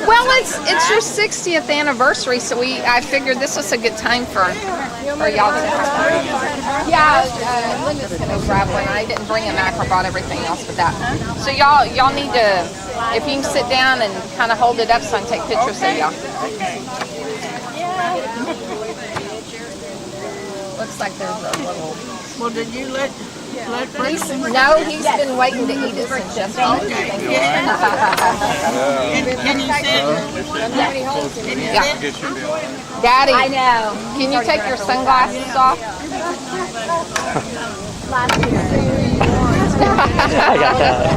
Well, it's your 60th anniversary, so I figured this was a good time for y'all to have. Yeah, Glenda's gonna grab one. I didn't bring a knife. I brought everything else but that. So y'all need to, if you can sit down and kind of hold it up so I can take pictures of y'all. Looks like there's a little. Well, did you let No, he's been waiting to eat it since yesterday. Okay. Can you sit? Yeah. Daddy, I know. Can you take your sunglasses off? I got that.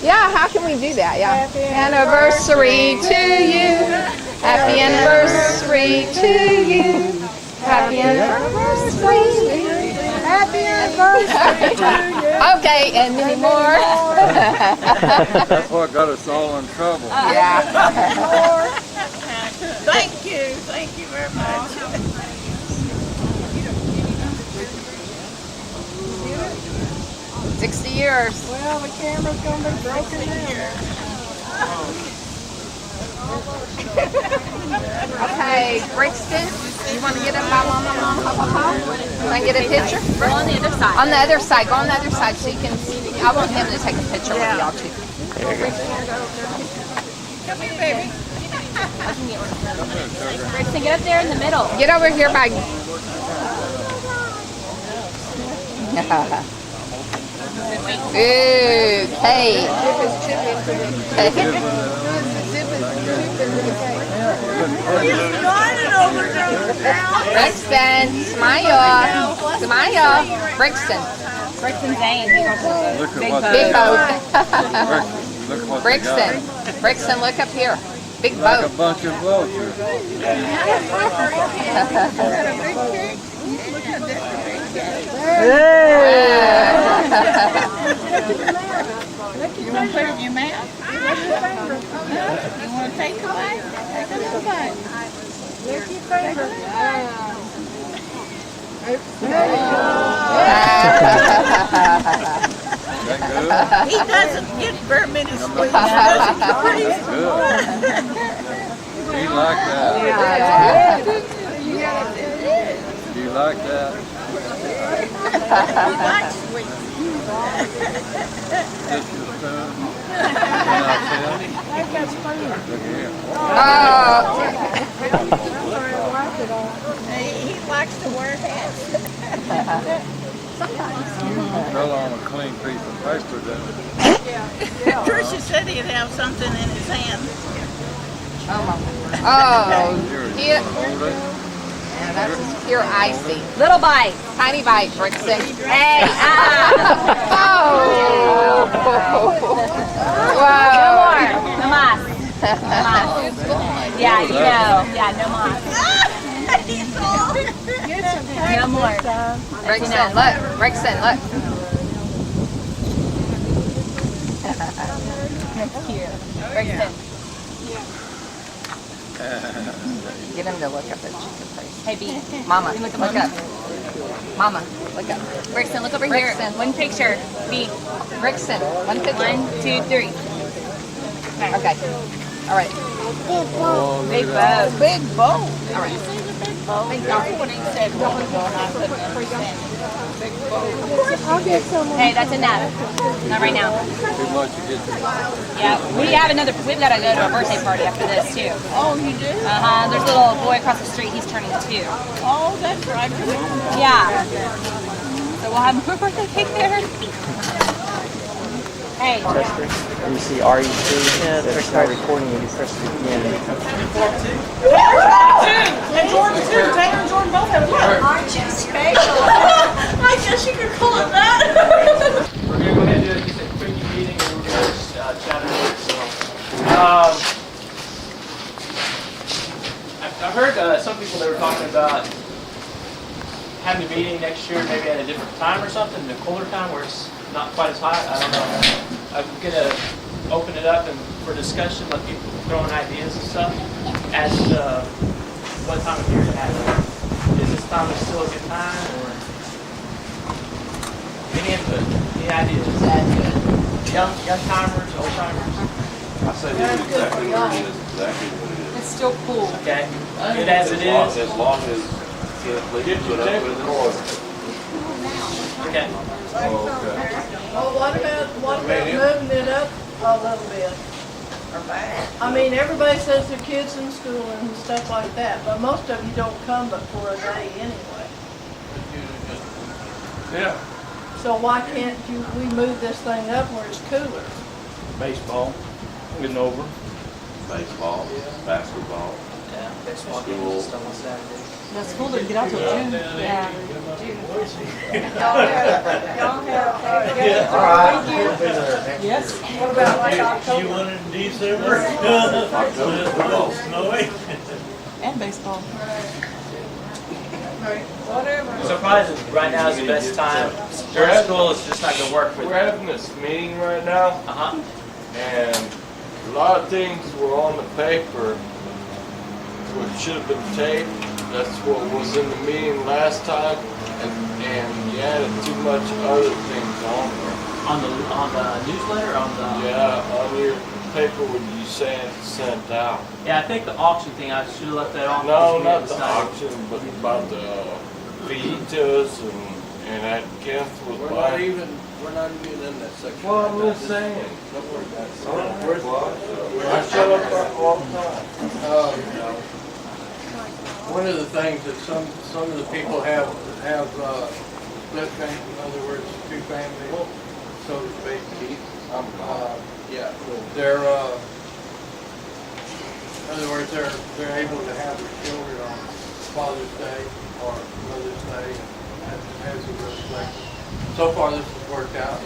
Yeah, how can we do that? Yeah. Anniversary to you. Happy anniversary to you. Happy anniversary to you. Happy anniversary to you. Okay, and many more. That's what got us all in trouble. Yeah. Thank you very much. 60 years. Well, the camera's gonna be broken here. Okay, Brixton, you want to get up by Mama, Papa? Want to get a picture? We're on the other side. On the other side. Go on the other side so you can see. I want him to take a picture with y'all too. There you go. Come here, baby. Brixton, get up there in the middle. Get over here by. Ooh, Kate. Brixton, smile. Smile. Brixton. Brixton Zane. Big boat. Look Brixton. Brixton, look up here. Big like boat. a bunch of vultures. You want to put it in your mouth? You want to take a bite? Take a little bite. Lick your finger. He doesn't get very many sweets, does he? You like that? You like that? He likes sweets. This is fun. Look here. He likes to wear hats. Fell on a clean piece of paper, didn't it? Tricia said he'd have something in his hand. Oh, here. Hold it. Yeah, that's just pure icy. Little bite. Tiny bite, Brixton. Hey, Oh. Wow. No more. No mas. Yeah, you know. Yeah, no mas. No more. Brixton, look. Brixton, look. That's cute. Brixton. Get him to look up at Chica face. Hey, B. Mama, Look look at Mommy. up. Mama, look up. Brixton, look over Brixton. here. One picture. B. Brixton, one picture. 1, 2, 3. Okay. All right. Big boat. Big bowl. All right. That's what he said. Hey, that's enough. Not right now. Too much to get to. Yeah, we've got to go to a birthday party after this too. Oh, you do? There's a little boy across the street. He's turning 2. Oh, that's right. Yeah. So we'll have more birthday cake there. Hey. Chester. And you see RE2. Yeah, it's not recording you. You press it again. And Jordan too. Taylor and Jordan both have one. Aren't you special? I guess you could call it that. We're going to go ahead and do just a quick meeting and we're going to chat it over. So, I've heard some people that were talking about having a meeting next year, maybe at a different time or something, a colder time where it's not quite as hot. I don't know. I'm going to open it up and for discussion, let people throw in ideas and stuff. As what time of year to have it. Is this time still a good time, or any input, any ideas? Young timers, old timers? I say this is exactly what it is, exactly what it is. It's still cool. Okay, good as it is. As long as they put up with it. Okay. Well, what about moving it up a little bit? I mean, everybody says their kids in school and stuff like that, but most of you don't come but for a day anyway. Yeah. So why can't we move this thing up where it's cooler? Baseball, getting over. Baseball, basketball. Yeah, baseball games and stuff on Saturday. Now, school didn't get out till June. Yeah. Y'all have Yes. what about like October? want it in December? October football. Snowy. And baseball. Whatever. So probably right now is the best time. During school, it's just not gonna work with. We're having this meeting right now, and a lot of things were on the paper which should have been taped. That's what was in the meeting last time, and you added too much other things on there. On the newsletter, Yeah, on your paper when you sent out. Yeah, I think the auction thing, I should have left that on. No, because we not hadn't the decided. auction, but about the fajitas and that Kent was We're not buying. even in that section. Well, I'm just saying. Don't worry about it. I shut up all the time. One of the things that some of the people have split family, in other words, two families, so to speak. Yeah, they're in other words, they're able to have their children on Father's Day or Mother's Day as a reflection. So far, this has worked out.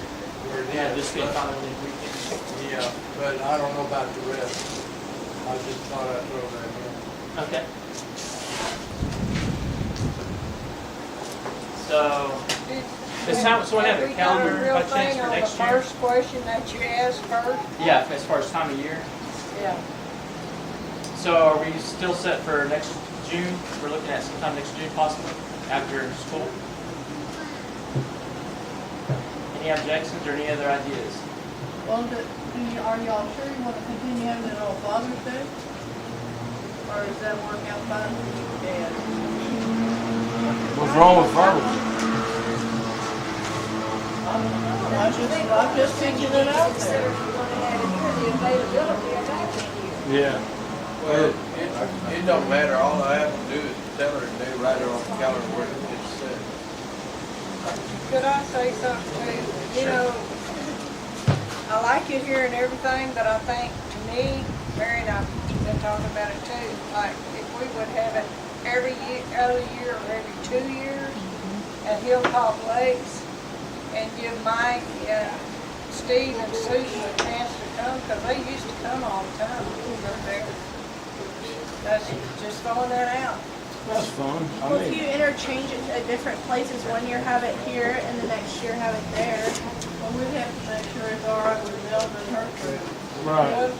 Yeah, just get on the weekend. Yeah, but I don't know about the rest. I just thought I'd throw that in. Okay. So, this time, so we have a calendar by chance for next year? First question that you asked first? Yeah, as far as time of year. Yeah. So are we still set for next June? We're looking at sometime next June possibly, after school? Any objections or any other ideas? Well, are y'all sure you want to continue having it on Father's Day? Or does that work out fine for you, Dad? What's wrong with Father's Day? I'm just thinking it out there. Yeah. Well, it don't matter. All I have to do is tell her and they write her on the calendar where it's set. Could I say something too? You know, I like it here and everything, but I think to me, Mary and I've been talking about it too, like if we would have it every other year or every 2 years at Hilltop Lakes and give Mike, Steve and Susan a chance to come, because they used to come all the time over there. That's just throwing that out. That's fun. Well, if you interchange it at different places, one year have it here and the next year have it there. Well, we'd have to make sure it's all right with Zelda and her crew. Right.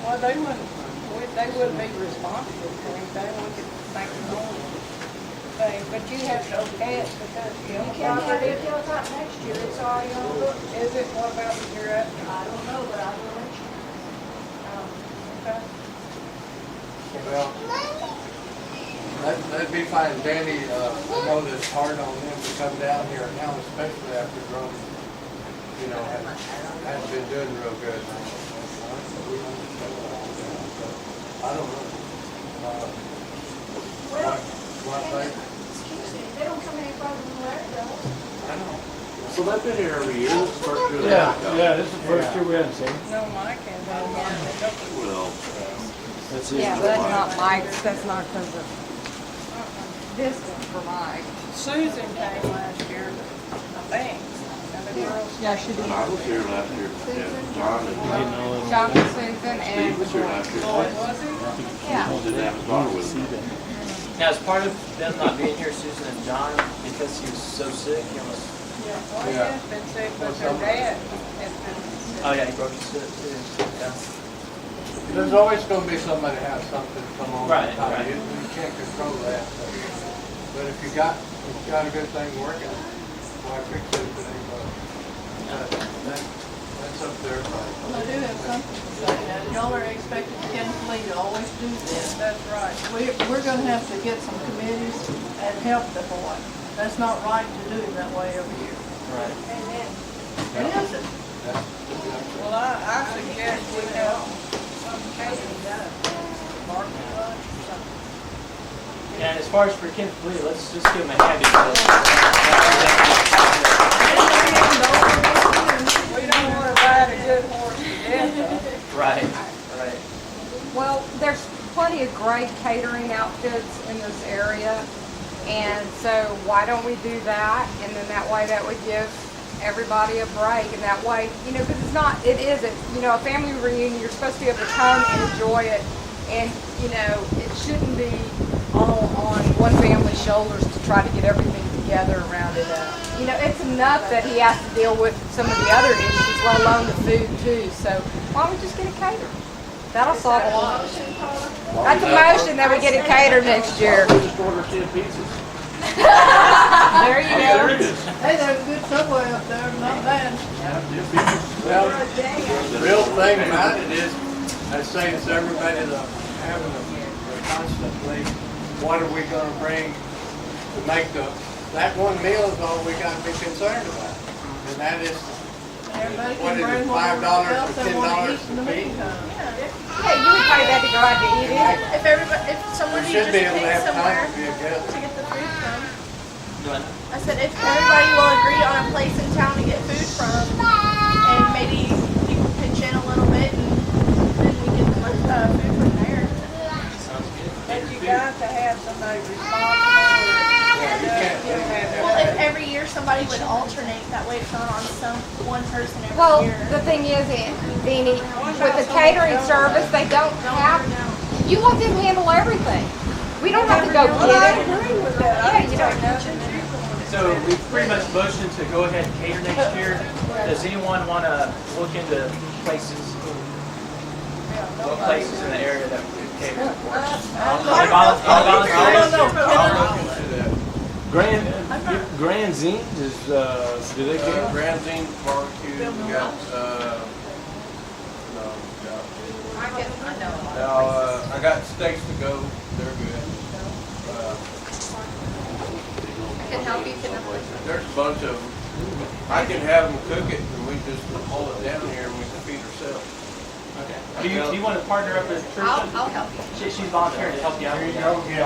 Well, they wouldn't be responsible for anything. We could make their own thing, but you have to okay it because you Can't have it Hilltop next year, it's already on the book. Is it? What about the year after? I don't know, but I will let you. Okay. Well, that'd be fine. Danny, I know that it's hard on him to come down here now, especially after Rome, hasn't been doing real good. I don't know. Excuse me, they don't come any farther than where it goes. I know. So they've been here every year. This is the first year they Yeah, haven't come. yeah, this is the first year we haven't seen. No, Mike can't go down. Well, That's it. Yeah, but that's not Mike's, that's not because of distance for Mike. Susan came last year, I think. And the girls. Yeah, she did. I was here last year. Yeah, John and John and Susan Steve and was here last year. Oh, was he? yeah. Didn't have his daughter with him. Now, as part of them not being here, Susan and John, because he was so sick, he almost, Well, he has been sick, but their dad has been sick. oh yeah, he broke his foot too. Yeah. There's always going to be somebody have something come on. Right, time. right. can't control that. But if you got a good thing working, why fix it if it ain't working? That's up there. Well, I do have something to say now. Y'all are expected to get Lee to always do this. That's right. We're gonna have to get some committees and help the boy. That's not right to do it that way over here. Right. It isn't. Well, I suggest we have some catering done. Market lunch or something. Yeah, and as far as for Kenneth Lee, let's just give him a hand because We don't want to ride a good horse to death. right, right. Well, there's plenty of great catering outfits in this area, and so why don't we do that? And then that way, that would give everybody a break, and that way, you know, because it isn't, you know, a family reunion. You're supposed to be able to come and enjoy it, and you know, it shouldn't be all on one family's shoulders to try to get everything together around it. You know, it's enough that he has to deal with some of the other issues, let alone the food too. So why don't we just get it catered? That'll solve a lot. That's a motion that we get it catered next year. Just order 10 pizzas. There you go. Hey, there's a good Subway up there, not bad. Well, the real thing about it is, I say it's everybody having a constantly, what are we gonna bring to make that one meal is all we gotta be concerned about. And that is, Everybody what can is bring it, whatever $5 else or they want to $10 eat in the a piece? meantime. Yeah, you would pay that to go out to eat it. If someone We just should be able to picks have somewhere time to be together. to get the food from. Glenda? I said if everybody will agree on a place in town to get food from, and maybe people pitch in a little bit, and then we get the food from there. Sounds good. But you got to have somebody responsible. Well, if every year somebody would alternate, that way it's not on some one person every Well, year. the thing is, Deanie, with the catering service, they don't have, you let them handle everything. We don't have to go get it. Yeah, you don't. So we pretty much motioned to go ahead and cater next year. Does anyone want to look into places? What places in the area that we could cater for? Grand Zines is, do they care? Grand Zine barbecue, we got, I got steaks to go, they're good. Can help you, There's a bunch of them. I can have them cook it and we just haul it down here and we can feed ourselves. Okay. Do you want to partner up with Tricia? I'll help you. She's volunteering to help you out. There you go. They're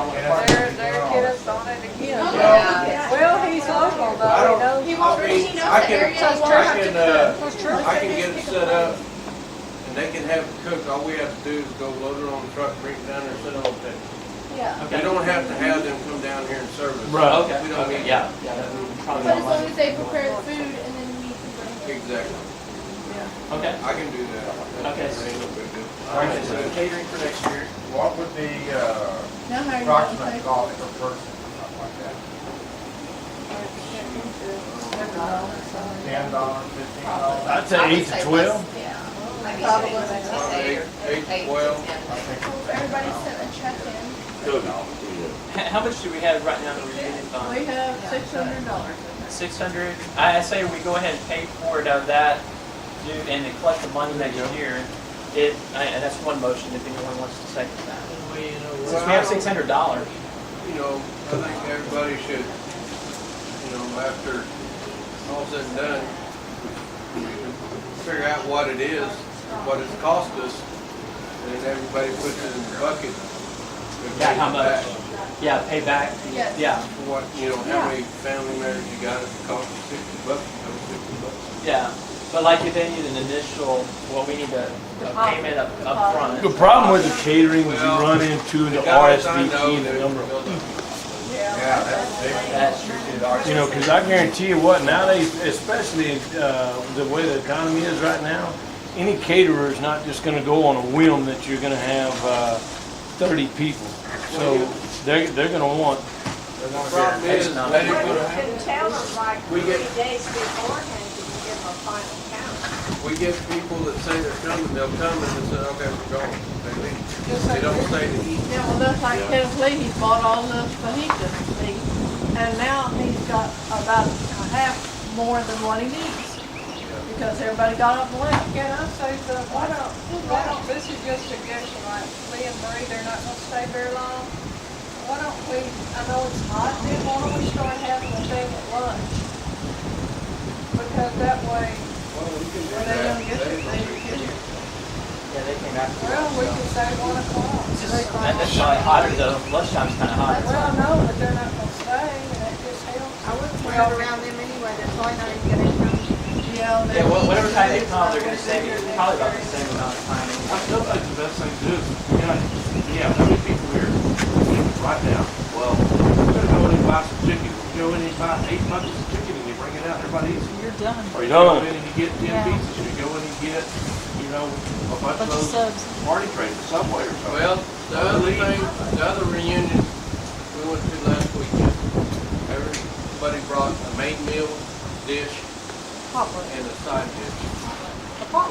get us on it again. Yeah. Well, he's local I though, don't- he He knows. won't really, he knows I the can- area. He won't I have to can, cook. I can get it set up and they can have it cooked. All we have to do is go load it on the truck, bring it down there and sit on the table. Yeah. We don't have to have them come down here and serve us. Right. Okay. We don't need. Yeah. Yeah. That would probably But be as long money. as they prepare the food and then we can bring it. Exactly. Okay. I can do that. Okay. That ain't no big deal. All right. So catering for next year. What would the Now how you approximate take cost per person, something like that? $10, $15? I'd say 8 to 12. Yeah. Probably. 8 to 12. Everybody sent a check in. How much do we have right now in the reunion fund? We have $600. 600. I say we go ahead and pay for it out of that, and then collect the money next year. And that's one motion. If anyone wants to second that, since we have $600. You know, I think everybody should, you know, after all's said and done, figure out what it is, what it's cost us, and then everybody puts it in the bucket. Yeah, how much? Yeah, pay back. Yes. Yeah, What, you know, how many family members you got, if it costs you $60, $60. yeah. But like if they need an initial, well, we need a payment up front. The problem with the catering is you run into the guys I know RSVP and the that number of build up. Yeah, that's big. That's true. You know, because I guarantee you what, nowadays, especially the way the economy is right now, any caterer is not just going to go on a whim that you're going to have 30 people. So they're going to want. The problem is, let it go. Can tell them like We 3 get- days beforehand to give them a final count. we get people that say they're coming, they'll come and they say, okay, we're going. They leave. They don't stay to eat. Yeah, well, that's like Kenneth Lee, he bought all the fajitas meat, and now he's got about a half more than what he needs. Because everybody got up and left. Can I say something? Why don't, this is just a suggestion, like Lee and Marie, they're not gonna stay very long. Why don't we, I know it's hot, then why don't we start having a thing at lunch? Because that way, Well, we can do When they that. don't get it, they get it. Yeah, they came after. well, we can say 1 o'clock. That's probably hotter though. Lunchtime's kind of hot. Well, no, but they're not gonna stay, and that just helps. I wouldn't put it around them anyway, they're probably not even gonna come. Yeah, Yeah, well, whatever time they come, they're gonna stay probably about the same amount of time. I still think the best thing to do is, yeah, how many people here right now? Well, we're gonna go in and buy some chicken. You go in and buy 8 buckets of chicken and you bring it out, everybody eats it. You're done. Or you go in and you get 10 pieces, you go in and get, a bunch of those subs. party trays, Subway or something. Well, the other thing, the other reunion we went to last weekend, everybody brought a main meal dish and a side dish.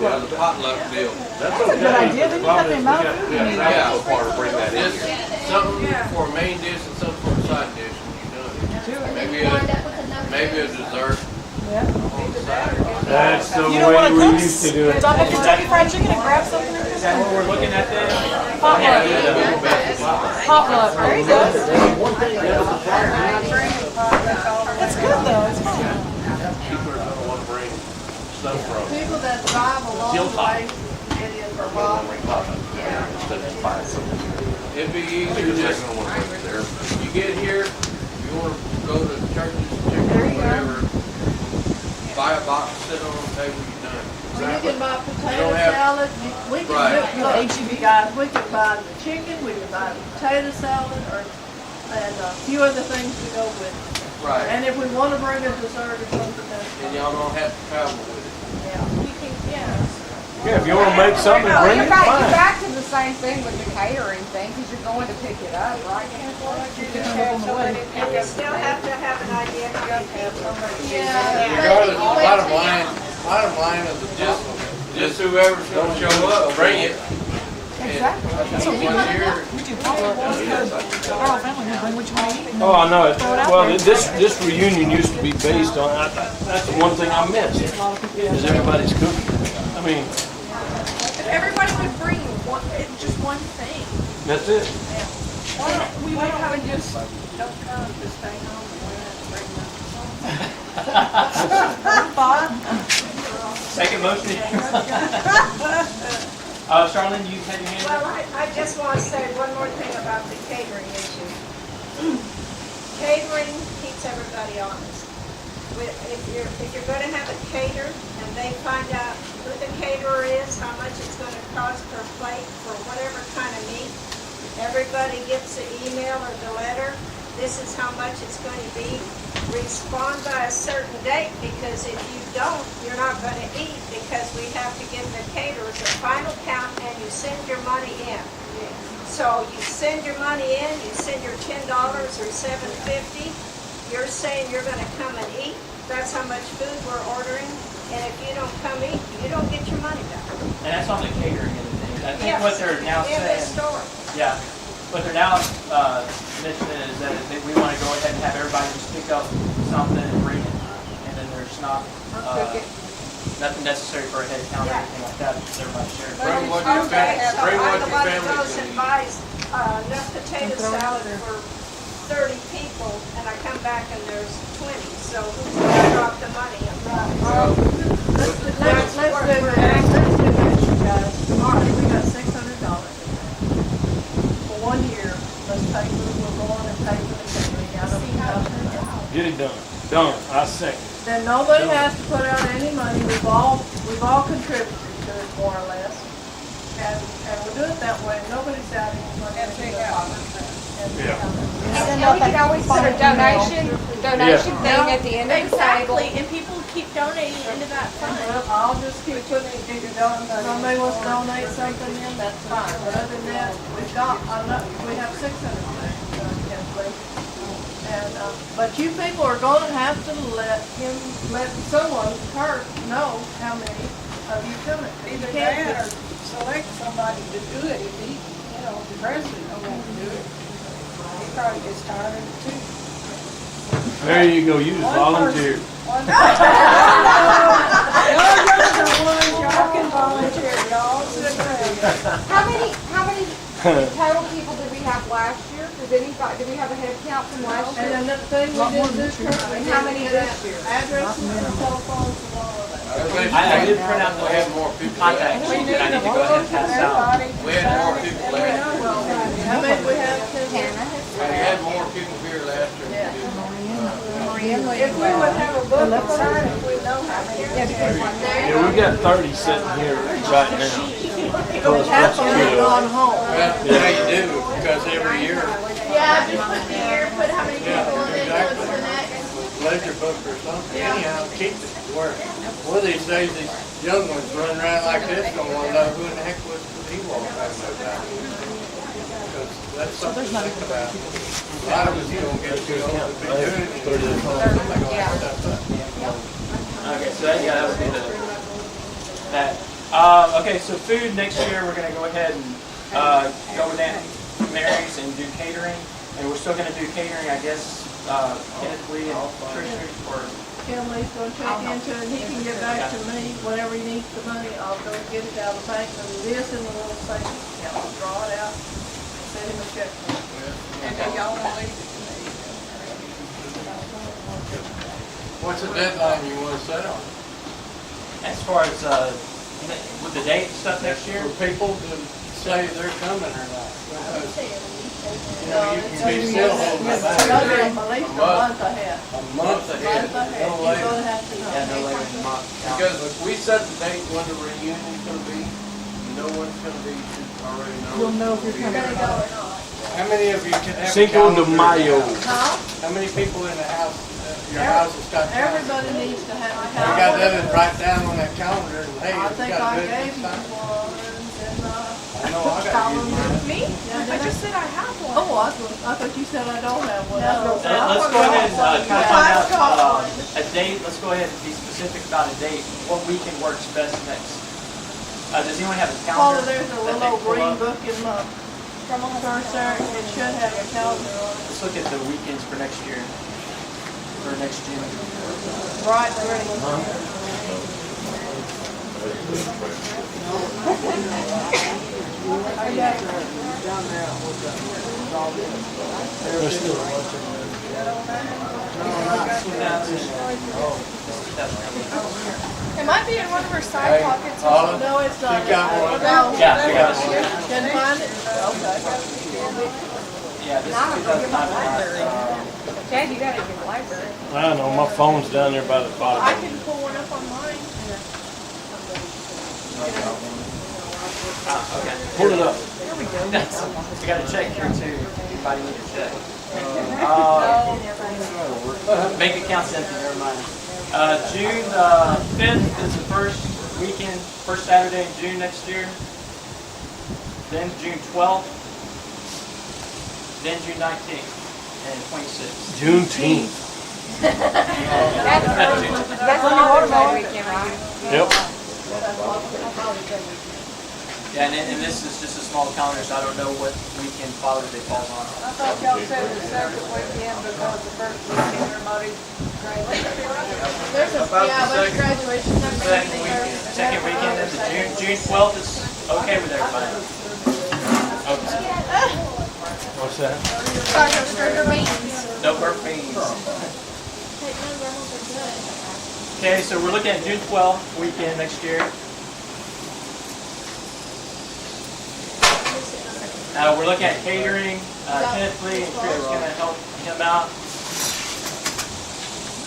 Yeah, the potluck deal. That's a good idea. Then you have the amount of food you need. Yeah. Part to bring that in. Just something for a main dish and something for a side dish when you're done. Maybe a dessert Yeah. on the side. That's the You don't way wanna we cook? used to do it. Stop at Kentucky Fried Chicken and grab something. Is that what we're looking at then? Potluck. Potluck. There you go. That's good though. It's fun. People are gonna want to bring stuff from. people that drive a long way, get in for Bob. It'd be easier just, you get here, you wanna go to church's chicken or whatever, buy a box, sit on the table, you're done. You can buy potato don't have- salad, we can Right. do, look, you guys, we can buy the chicken, we can buy the potato salad, and a few other things to go with it. Right, And if we wanna bring a dessert or something, that's and fine. y'all don't have to travel with it. Yeah. You can, yeah. Yeah, if you want to make something, bring You're it, back, you're fine. back to the same thing with the catering thing, because you're going to pick it up, right? You just have somebody pick And you up. still have to have an idea how many people. Regardless, bottom line is just whoever's gonna show up, bring it. Exactly. That's what we do. We do potluck. That's good. Our whole family will bring what you want to eat. Oh, I know it. Throw it out Well, there. this reunion used to be based on, that's the one thing I missed, is everybody's cooking. I mean, If everybody would bring just one thing. that's it. We would have just, don't come, just stay home and we have to bring them. Second motion. Sharlene, you had your hand Well, up? I just want to say one more thing about the catering issue. Catering keeps everybody honest. If you're going to have a cater and they find out who the caterer is, how much it's going to cost per plate for whatever kind of meat, everybody gets the email or the letter, this is how much it's going to be. Respond by a certain date, because if you don't, you're not going to eat, because we have to give the caterers a final count and you send your money in. So you send your money in, you send your $10 or $7.50, you're saying you're going to come and eat, that's how much food we're ordering, and if you don't come eat, you don't get your money back. And that's on the catering and things. I think Yes, what they're now in the saying, store. yeah, what they're now mentioning is that we want to go ahead and have everybody just pick up something and bring it, and then there's not nothing necessary for a head count or anything like that. Just everybody share. Bring what your Okay, so bring what I'm the your one that family goes can and eat. buys enough potato salad for 30 people, and I come back and there's 20, so who's gonna drop the money? Let's do this, you guys, tomorrow, we got $600 for 1 year, let's pay for, we'll go on and pay for the catering out of $2,000. Get it done. Done. I second. Then nobody has to put out any money, we've all contributed to it more or less, and we'll do it that way, nobody's out any money. And take out. Yeah. And we can always put a donation thing at the end of the table. Exactly, and people keep donating into that fund. Well, I'll just keep putting, somebody wants to donate something in, that's fine, but other than that, we've got, we have 600 and, but you people are gonna have to let someone, her, know how many of you Either that or select somebody to do it if he, the president don't want to do it. He probably gets tired of it too. There you go, you just volunteered. Y'all can volunteer, y'all sit around. How many total people did we have last year? Did we have a head count from last year? And another thing we did this year, And how many this year? addresses and telephones and all of that. I did print out We had more the people contact last sheet that I need to go ahead and pass out. We had more people last year. How many we have? We had more people here last year than we did. If we would have a book and sign it, we know how many. Yeah, we got 30 sitting here right now. Half of them have gone home. Well, yeah, you do, because every year, Yeah, just put the year, put how many people in it, what's the next. ledger book or something, anyhow, keep it where, one of these days, these young ones running around like this, don't wanna know who in the heck was Ewald back there. Because that's something to think about. A lot of us don't get too old to be doing it. Somebody gonna have stuff up. Okay, so that would be that. Okay, so food next year, we're gonna go ahead and go with Aunt Mary's and do catering, and we're still gonna do catering, I guess, Kenneth Lee and Tricia, or Kenley's gonna check into it, and he can get back to me whenever he needs the money. I'll go get it out of the bank, and it is in the little savings account. I'll draw it out, send him a check. And then y'all will leave it to me. What's the deadline you wanna set on? as far as with the date and stuff next year. For people to say they're coming or not. Because, you know, you can be still holding it back. At least a month ahead. A month ahead, no You're later. gonna have to know. Yeah, no later than a month. Because if we set the date when the reunion's gonna be, no one's gonna be, already know. You'll know if you're coming. How many of you can have a Cinco de calendar? Mayo. Huh? How many people in the house, your house has got calendar? Everybody needs to have a You got calendar. that write down on that calendar and hey, I it's think got I good gave you this time. one, and, I know I gotta use mine. Me? I just said I have one. oh, I thought you said I don't have one. No. Let's go ahead and try to find out a date. Let's go ahead and be specific about a date. What weekend works best next? Does anyone have a Paula, calendar? there's a that little they old pull green up? book in my purse there, it should have a calendar on it. Let's look at the weekends for next year, or next June. Right, ready. It might be in one of her side pockets or Paula, No, it's not. you got one? No. Yeah, we got it. Can find it? Okay. Yeah, this is 2009. Dad, you got it in your library. I don't know, my phone's down there by the I bottom. can pull one up on mine. Okay. Pull it up. We got a check here too. Anybody need a check? Bank account's empty, never mind. June 5th is the first weekend, first Saturday in June next year. Then June 12th. Then June 19th and 26th. Juneteenth. That's when the watermelon weekend, right? Yep. Yeah, and this is just a small calendar, so I don't know what weekend Father's Day falls on. I thought y'all said the second weekend because the first weekend everybody's graduating. There's a, yeah, there's graduation. Second weekend is June 12th is okay with everybody. Okay. What's that? Burger beans. No burnt beans. Okay, so we're looking at June 12th weekend next year. We're looking at catering. Kenneth Lee and Chris going to help him out.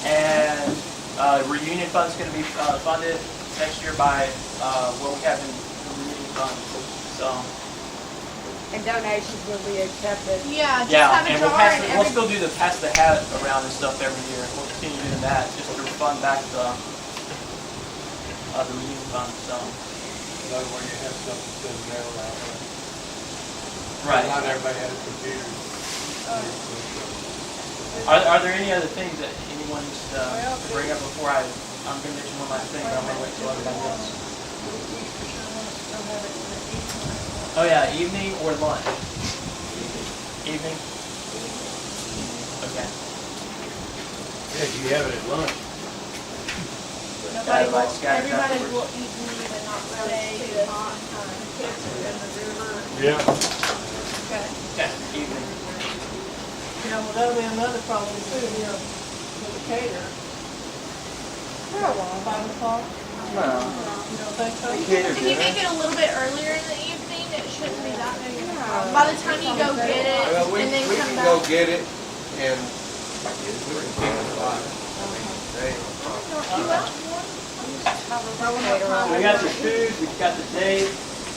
And reunion fund's going to be funded next year by what we have in the reunion fund. So. And donations will be accepted. Yeah, just Yeah, have a and jar and we'll still do the pass the hat around and stuff every year. We'll continue doing that just to fund back the reunion fund. So. Another way you have something to mail out. Right. Not everybody has a computer. Are there any other things that anyone needs to bring up before I'm going to mention one last thing, but I'm going to wait till everybody else. Oh yeah, evening or lunch? Evening? Okay. Yeah, you have it at lunch. Nobody will, Scattered everybody afterwards. will eat meat and not stay too hot. Kids are in the river. Yeah. Okay. Yeah, evening. You know, well, that'll be another problem too, you know, with the caterer. For a while, 5 o'clock, No. you don't think so? If you make it a little bit earlier in the evening, it shouldn't be that big of a problem. By the time you go get it Well, we and then come can go back. get it and we can keep it alive. I mean, they ain't no problem. So we got the food, we've got the date,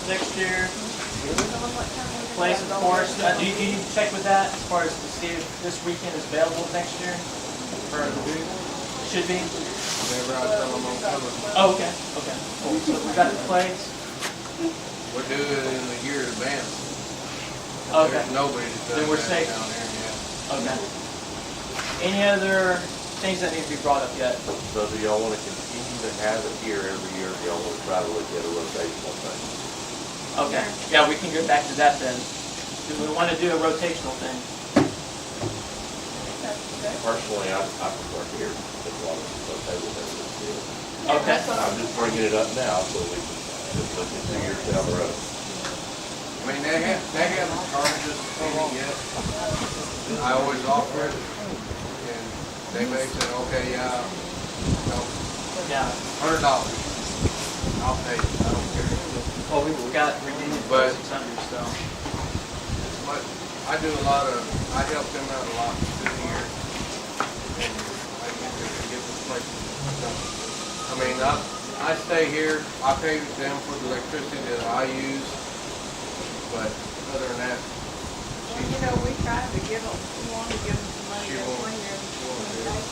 next year. Place, of course. Do you check with that as far as to see if this weekend is available next year for the booth? Should be. Whenever I tell them I'm coming, Oh, okay. Okay. Cool. So we got the place. we're doing it in a year advance. Okay. There's nobody that Then we're does safe. that down there, yeah. Okay. Any other things that need to be brought up yet? So do y'all want to continue to have it here every year? Do y'all want to try to look at a rotational thing? Okay. Yeah, we can get back to that then. Do we want to do a rotational thing? Personally, I prefer here, as long as it's okay with everything. Okay. I'm just bringing it up now so we can just look at 2 years down the road. I mean, they haven't charged us a penny yet. I always offer it, and they may say, okay, yeah, no, Yeah. $100. I'll pay it, I don't care. Well, we got redeemed But- 600, so. But I do a lot of, I help them out a lot through the year. And I usually get this place done. I mean, I stay here, I pay them for the electricity that I use, but other than that, Well, you know, we tried to give them, we wanted to give them some money She this won't. winter. She won't do it.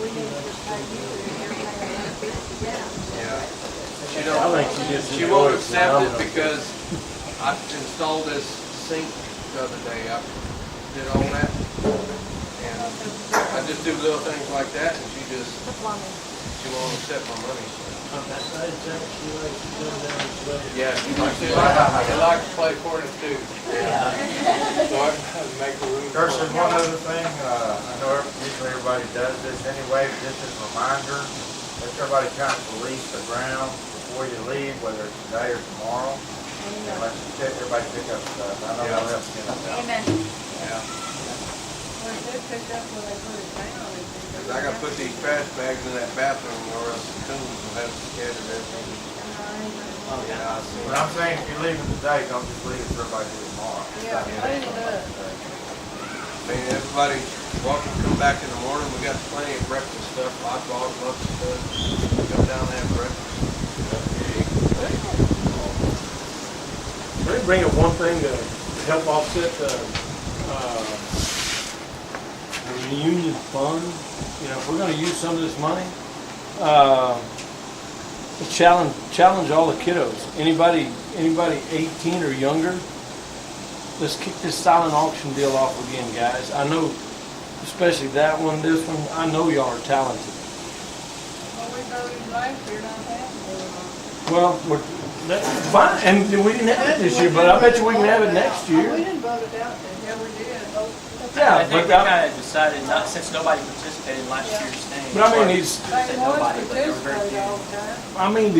We need to just pay you and everything else fits together. yeah. She I don't, think she just she won't enjoys accept it phenomenal. because I installed this sink the other day. I did all that. And I just do little things like that and she won't accept my money. Yeah, she likes to play for it too. Yeah. So I make the room. There's one other thing, I know usually everybody does this anyway, but just as a reminder, let everybody kind of release the ground before you leave, whether it's today or tomorrow. And let's everybody pick up stuff. I know they'll have to get it out. Amen. Yeah. Well, they picked up where they put it down. Cause I gotta put these trash bags in that bathroom or else the coons will have scattered everything. Oh, Yeah, I see. But I'm saying if you're leaving today, don't just leave it for everybody to do tomorrow. Yeah, clean it up. I mean, everybody, welcome to come back in the morning. We got plenty of breakfast stuff. I bought a bunch of stuff. Come down and have breakfast. Let me bring up one thing to help offset the reunion fund. You know, if we're gonna use some of this money, challenge all the kiddos. Anybody 18 or younger, let's kick this silent auction deal off again, guys. I know, especially that one, this one, I know y'all are talented. Well, we voted last year, not that. Well, that's fine, and we didn't have it this year, but I bet you we can have it next We year. didn't vote it out then. Yeah, we did. Yeah, I think but we kind of decided, not since nobody participated in last year's thing. But I mean, it's, I said nobody, but there were very Participate all few. the time. I mean,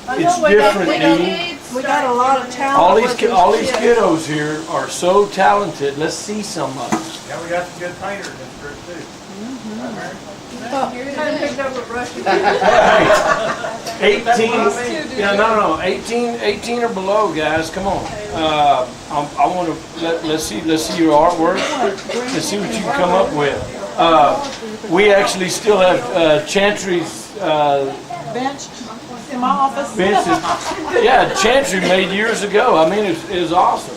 I it's know we got- different, we got- Deanie. We got a lot of talent. All with these kids. kiddos here are so talented. Let's see some of them. Yeah, we got some good painters in this group too. Right, Mary? Kind of picked up a brush. 18, yeah, no, 18 or below, guys, come on. I want to, let's see your artwork. Let's see what you can come up with. We actually still have Chantry's Bench in my office. benches. Yeah, Chantry made years ago. I mean, it was awesome.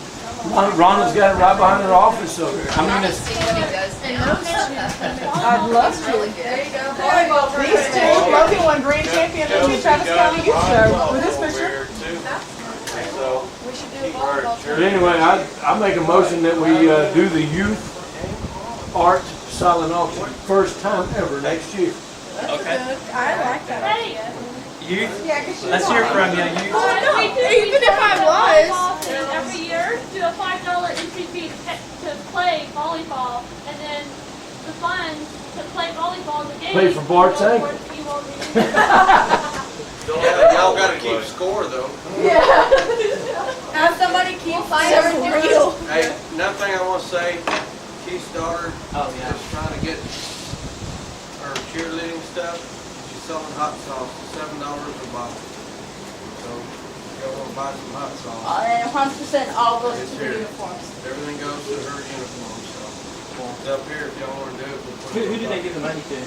Rhonda's got it right behind her office over there. I mean, it's, See what he does. I'd love to. Really good. These two, Logan won grand champion in the Travis County Youth Show with this picture. So, We should do a volleyball but anyway, I make a motion that we do the youth art silent auction. First time ever next year. Okay. I like that. Youth? Let's hear from you, youth. Even if I was. Every year, do a $5 entry fee to play volleyball, and then the funds to play volleyball in the game. Play for Bart's ankle. Y'all gotta keep score though. Yeah. Have somebody keep fire real. Hey, another thing I wanna say, Keith's daughter is trying to get her cheerleading stuff. She's selling hot sauce, $7 a bottle. So, y'all wanna buy some hot sauce. And 100% all goes to the here. uniforms. Everything goes to her uniform, so. It's up here if y'all wanna do it. We'll put it Who did they give the money to?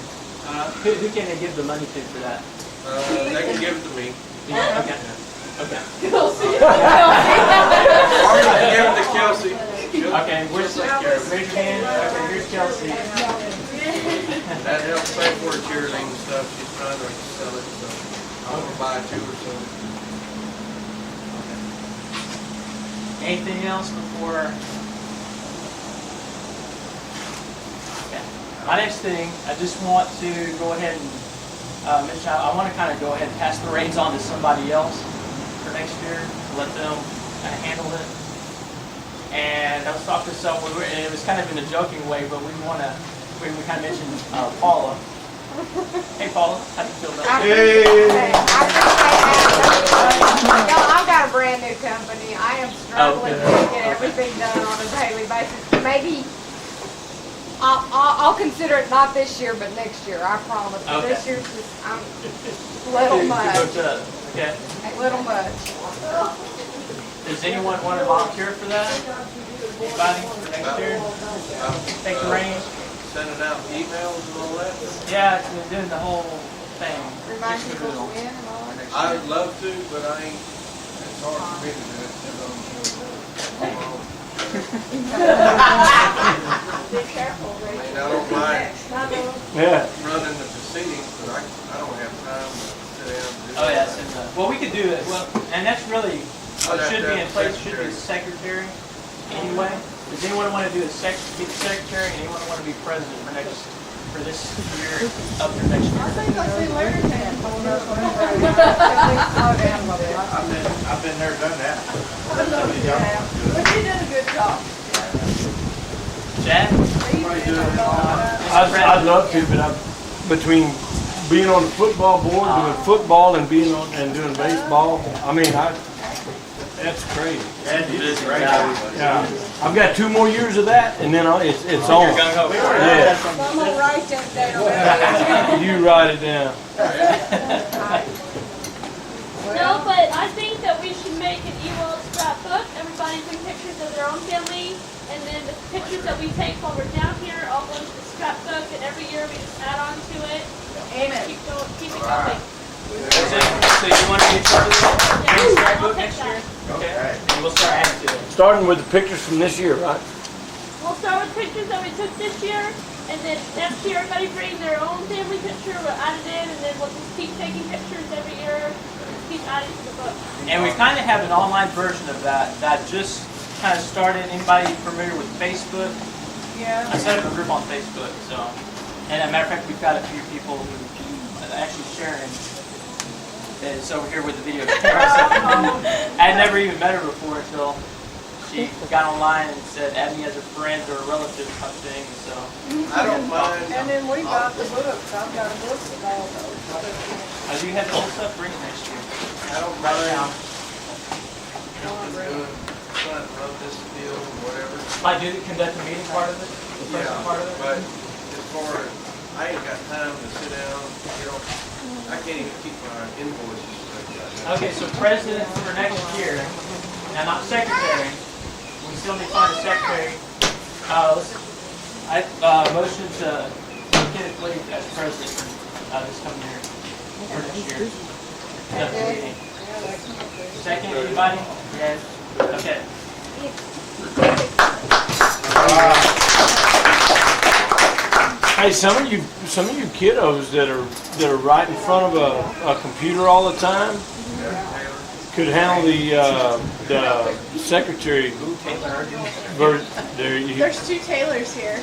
Who can they give the money to for that? They can give it to me. Yeah, okay. Okay. Or give it to Kelsey. Okay, where's raise your hand. Okay, here's Kelsey. That helps pay for her cheerleading stuff. She's trying to sell it, so I'm gonna buy 2 or so. Anything else before? Okay. My next thing, I just want to go ahead and mention, I want to kind of go ahead and pass the reins on to somebody else for next year, let them kind of handle it. And I was talking to someone, and it was kind of in a joking way, but we kind of mentioned Paula. Hey Paula, how do you feel about that? Hey, I appreciate that. Y'all, I've got a brand new company. I am struggling to get everything done on a daily basis. Maybe I'll consider it not this year, but next year. I promise. But this year's just a little much. Okay. A little much. Does anyone want to volunteer for that? Anybody for next year? Take the reins. Sending out emails and all that? Yeah, it's been doing the whole thing. Remind people to win and all that. I would love to, but I ain't, it's hard for me to do it. Be careful, I Rachel. mean, I don't mind running the proceedings, but I don't have time to sit down and do Oh that. yes, well we could do it. Well, and that's really what should be in place. Should be a secretary anyway. Does anyone want to do be the secretary? Anyone want to be president for this year up to next year? I think I see Larry's hand holding up. I've been there, done that. I know you have, but you did a good job. Chad? I'd love to, but between being on the football board, doing football, and being on and doing baseball, I mean, that's crazy. Yeah, I've got 2 more years of that, and then it's on. Yeah. I'm gonna write that down. You write it down. No, but I think that we should make an Ewald scrapbook. Everybody bring pictures of their own family, and then the pictures that we take while we're down here all go into the scrapbook, and every year we just add on to it. Amen. Keep it going. So you want to be part of the scrapbook next year? Okay. And we'll start adding to it. Starting with the pictures from this year, right? We'll start with pictures that we took this year, and then next year everybody bring their own family picture, we'll add it in, and then we'll just keep taking pictures every year, keep adding to the book. And we kind of have an online version of that just kind of started. Anybody familiar with Facebook? Yeah. I set up a group on Facebook, so. And as a matter of fact, we've got a few people who actually sharing. It's over here with the video camera. I had never even met her before until she got online and said, add me as a friend or a relative type thing, so. I don't mind. And then we got the books. I've got a book with all those. As you have the whole stuff, bring it next year. I don't mind. Just doing, trying to run this deal or whatever. Might do the conduct a meeting part of it, the first part of it. But as far as, I ain't got time to sit down, I can't even keep my invoices like that. Okay, so president for next year, now not secretary, we still need to find a secretary. Motion to Kenneth Lee as president for this coming year, for next year. Second, anybody? Yes. Okay. Hey, some of you kiddos that are right in front of a computer all the time could handle the secretary. There's 2 Taylors here.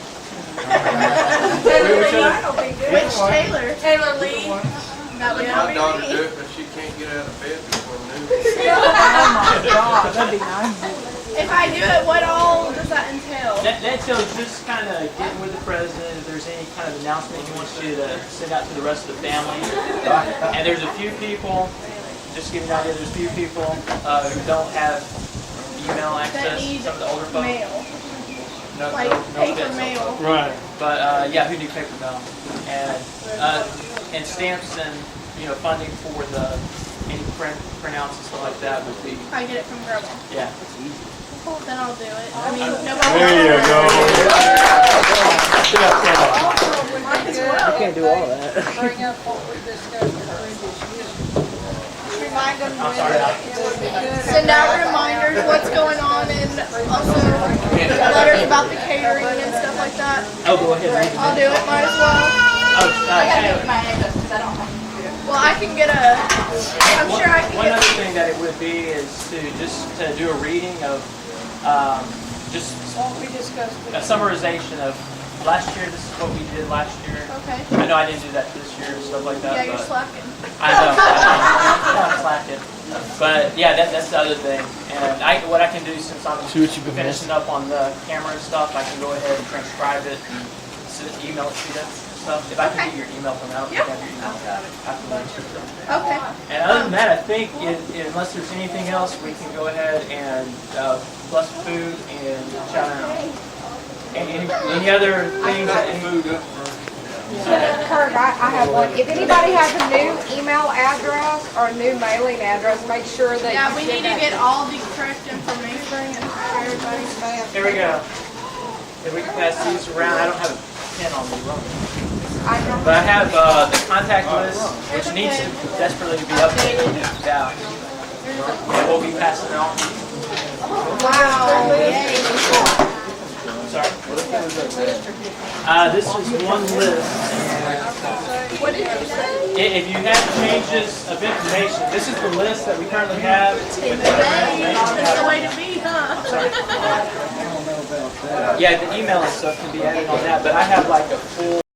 Which Taylor? Taylor Lee. That would My not be daughter me. do it, but she can't get out of bed before noon. Oh my God, that'd be nice. If I do it, what all does that entail? That entails just kind of getting with the president if there's any kind of announcement he wants you to send out to the rest of the family. And there's a few people, just to give you an idea, there's a few people who don't have email access, some of the older folks. Mail. No, Like paper pencil. mail. Right. But yeah, who do paper mail and stamps and funding for the any printouts and stuff like that would be I get it from Grandma. yeah. Then I'll do it. I mean, nobody There you go. You can't do all that. Bring up what we discussed previous year. Remind them I'm sorry. it would be good. send out reminders what's going on and also letters about the catering and stuff like that. Oh, go ahead. I'll do it. Might as well. Oh, Well, I can get a. I'm sure I can One get. other thing that it would be is to do a reading of just What we discussed. a summarization of last year. This is what we did last year. Okay. I know I didn't do that this year and stuff like that. Yeah, you're but slacking. I know. I'm slacking. But yeah, that's the other thing. And what I can do since I'm See what you've been finishing up on the camera and stuff, I can go ahead and transcribe it and email it to you and stuff. If I can get your email from out, I have your email after lunch. Okay. And other than that, I think unless there's anything else, we can go ahead and bless food and shout out. And any other things that food up for. Kurt, I have one. If anybody has a new email address or a new mailing address, make sure that Yeah, you we send need to that get all the correct information and everybody's bad. Here we go. If we can pass these around, I don't have a pen on me. But I have the contact list, which needs to desperately be updated. Yeah. And we'll be passing out. Wow. Yay. Sorry. This is one list. What did you say? If you have changes of information, this is the list that we currently have. That's the way to be, huh? Yeah, the email and stuff can be added on that, but I have like a full